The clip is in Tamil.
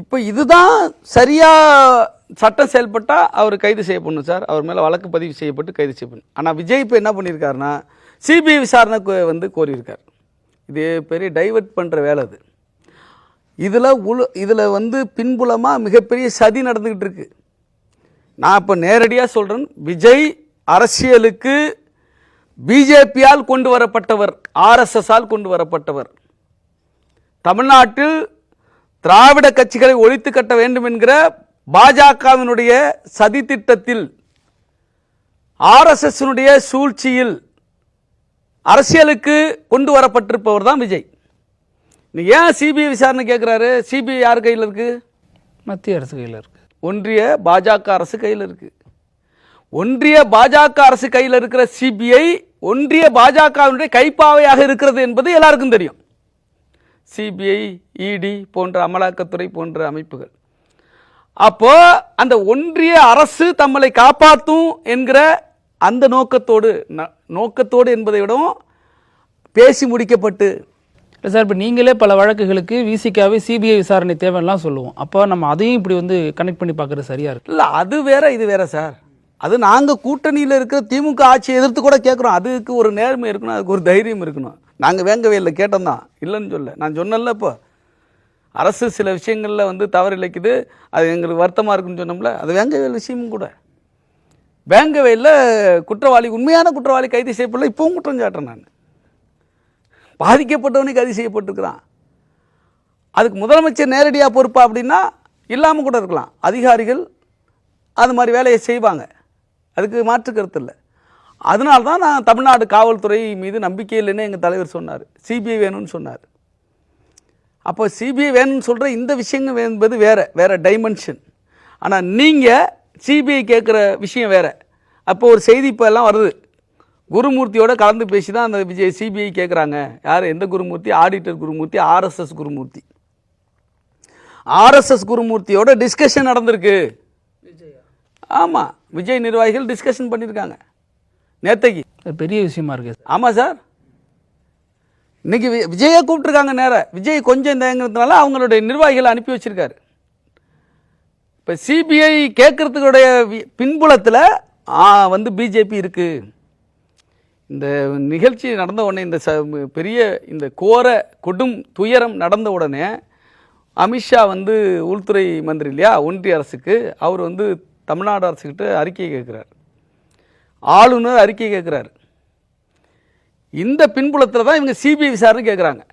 இப்போ இதுதான் சரியாக சட்டம் செயல்பட்டால் அவர் கைது செய்யப்படணும் சார். அவர் மேலே வழக்கு பதிவு செய்யப்பட்டு கைது செய்யப்படணும். ஆனால் விஜய் இப்போ என்ன பண்ணியிருக்காருன்னா சிபிஐ விசாரணை வந்து கோரியிருக்கார். இது பெரிய டைவர்ட் பண்ணுற வேலை அது. இதில் வந்து பின்புலமாக மிகப்பெரிய சதி நடந்துக்கிட்டு இருக்கு. நான் இப்போ நேரடியாக சொல்கிறேன், விஜய் அரசியலுக்கு பிஜேபியால் கொண்டு வரப்பட்டவர், ஆர்எஸ்எஸ்ஸால் கொண்டு வரப்பட்டவர். தமிழ்நாட்டில் திராவிட கட்சிகளை ஒழித்து கட்ட வேண்டும் என்கிற பாஜகவினுடைய சதி திட்டத்தில், ஆர்எஸ்எஸ்னுடைய சூழ்ச்சியில் அரசியலுக்கு கொண்டு வரப்பட்டிருப்பவர் தான் விஜய். ஏன் சிபிஐ விசாரணை கேட்குறாரு? சிபிஐ யார் கையில் இருக்கு? மத்திய அரசு கையில் இருக்கு. ஒன்றிய பாஜக அரசு கையில் இருக்கு. ஒன்றிய பாஜக அரசு கையில் இருக்கிற சிபிஐ ஒன்றிய பாஜகவினுடைய கைப்பாவையாக இருக்கிறது என்பது எல்லாருக்கும் தெரியும். சிபிஐ, இடி போன்ற அமலாக்கத்துறை போன்ற அமைப்புகள். அப்போ அந்த ஒன்றிய அரசு தம்மை காப்பாற்றும் என்கிற அந்த நோக்கத்தோடு என்பதை விடவும் பேசி முடிக்கப்பட்டு சார், இப்போ நீங்களே பல வழக்குகளுக்கு விசிகாவே சிபிஐ விசாரணை தேவையெல்லாம் சொல்லுவோம். அப்போ நம்ம அதையும் இப்படி வந்து கனெக்ட் பண்ணி பார்க்குறது சரியா இருக்கு? இல்லை, அது வேற இது வேற சார். அது நாங்கள் கூட்டணியில் இருக்கிற திமுக ஆட்சியை எதிர்த்து கூட கேட்குறோம். அதுக்கு ஒரு நேர்மை இருக்கணும், அதுக்கு ஒரு தைரியம் இருக்கணும். நாங்கள் வேங்கவே இல்லை, கேட்டோம் தான், இல்லைன்னு சொல்ல. நான் சொன்னல, இப்போ அரசு சில விஷயங்களில் வந்து தவறு இழைக்குது, அது எங்களுக்கு வருத்தமாக இருக்குன்னு சொன்னோம்ல, அது வேங்கவே விஷயமும் கூட. வேங்கவேல குற்றவாளி, உண்மையான குற்றவாளி கைது செய்யப்படல. இப்பவும் குற்றம் சாட்டுறேன் நான். பாதிக்கப்பட்டவனே கைது செய்யப்பட்டிருக்கிறான். அதுக்கு முதலமைச்சர் நேரடியாக பொறுப்பா அப்படின்னா இல்லாமல் கூட இருக்கலாம். அதிகாரிகள் அது மாதிரி வேலையை செய்வாங்க, அதுக்கு மாற்று கருத்து இல்லை. அதனால தான் நான் தமிழ்நாடு காவல்துறை மீது நம்பிக்கை இல்லைன்னு எங்கள் தலைவர் சொன்னார். சிபிஐ வேணும்னு சொன்னார். அப்போ சிபிஐ வேணும்னு சொல்கிற இந்த விஷயங்கள் என்பது வேற டைமென்ஷன். ஆனால் நீங்கள் சிபிஐ கேட்குற விஷயம் வேறு. அப்போ ஒரு செய்தி இப்போ எல்லாம் வருது, குருமூர்த்தியோட கலந்து பேசி தான் அந்த சிபிஐ கேட்குறாங்க. யார்? எந்த குருமூர்த்தி? ஆடிட்டர் குருமூர்த்தி, ஆர்எஸ்எஸ் குருமூர்த்தி. ஆர்எஸ்எஸ் குருமூர்த்தியோட டிஸ்கஷன் நடந்திருக்கு. ஆமாம், விஜய் நிர்வாகிகள் டிஸ்கஷன் பண்ணியிருக்காங்க நேத்தைக்கு. பெரிய விஷயமா இருக்கு. ஆமாம் சார், இன்னைக்கு விஜயை கூப்பிட்டுருக்காங்க நேரம். விஜய் கொஞ்சம் தேங்கிறதுனால அவங்களுடைய நிர்வாகிகளை அனுப்பி வச்சிருக்காரு. இப்போ சிபிஐ கேட்கறதுக்குடைய பின்புலத்தில் வந்து பிஜேபி இருக்கு. இந்த நிகழ்ச்சி நடந்த உடனே, இந்த பெரிய இந்த கோர கொடும் துயரம் நடந்த உடனே அமித்ஷா வந்து உள்துறை மந்திரி இல்லையா, ஒன்றிய அரசுக்கு, அவர் வந்து தமிழ்நாடு அரசுக்கிட்ட அறிக்கை கேட்குறார். ஆளுநர் அறிக்கை கேட்குறாரு. இந்த பின்புலத்தில் தான் இவங்க சிபிஐ விசாரணை கேட்குறாங்க.